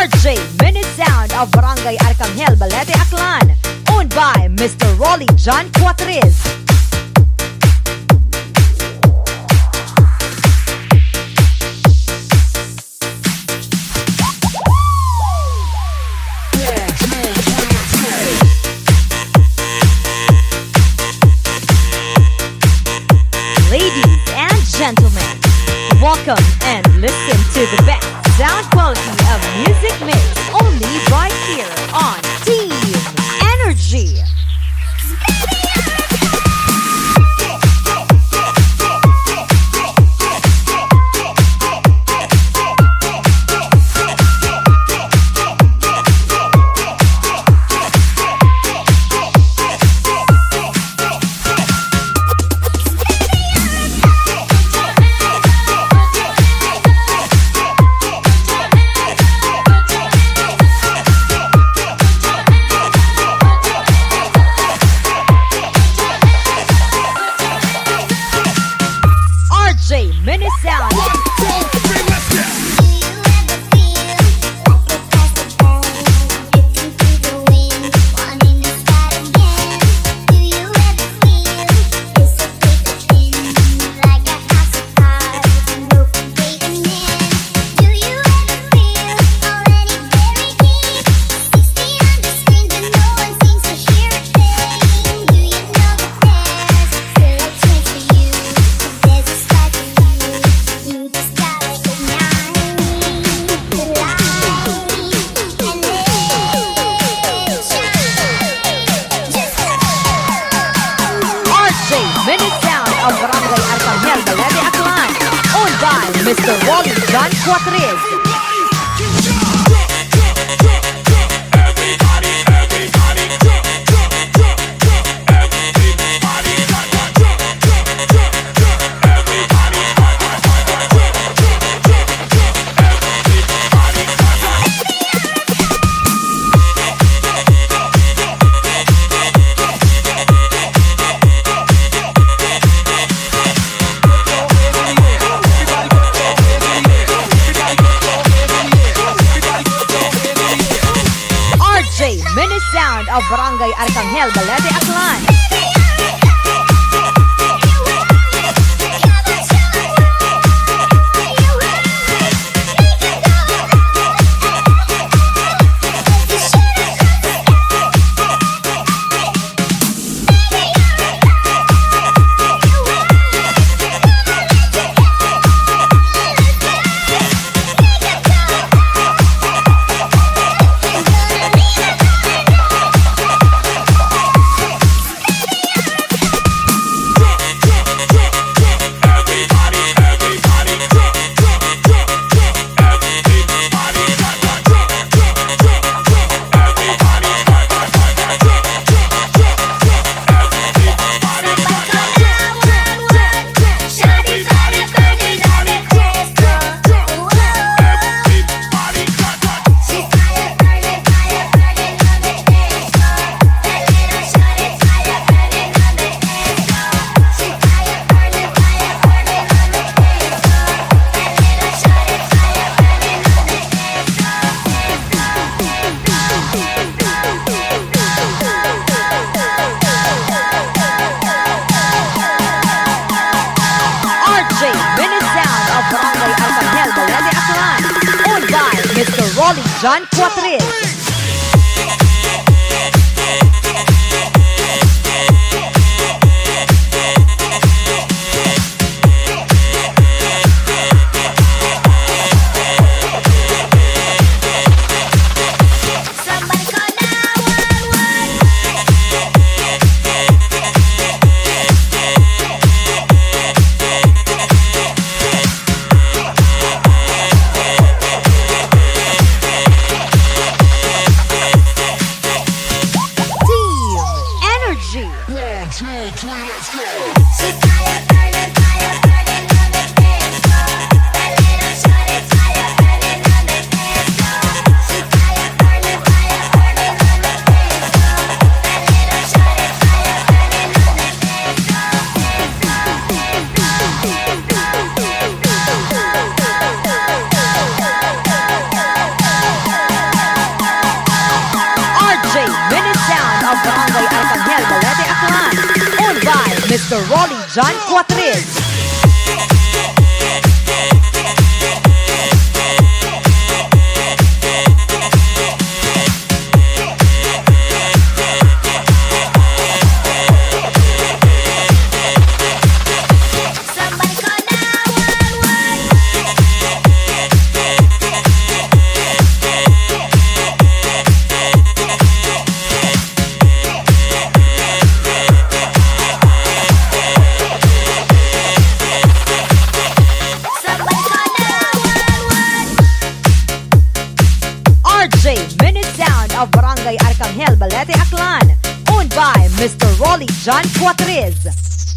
RJ Minute Sound of Barangay Arcangel, Balete, Aklan. Owned by Mr. Rolly John Cuatriz. Ladies and gentlemen, welcome and listen to the best sound quality of music mix only right here on Team Energy. Mini sound. Minute sound of Barangay Arcangel, Balete, Aklan. Owned by Mr. Rolly John Cuatriz. Mini sound of Barangay Arcangel, Balete, Aklan. Mr. Rolly John Cuatriz. of Barangay Arcangel, Balete, Aklan. Owned by Mr. Rolly John Cuatriz. Minute Sound of Barangay Arcangel, Balete, Aklan. Owned by Mr. Rolly John Cuatriz.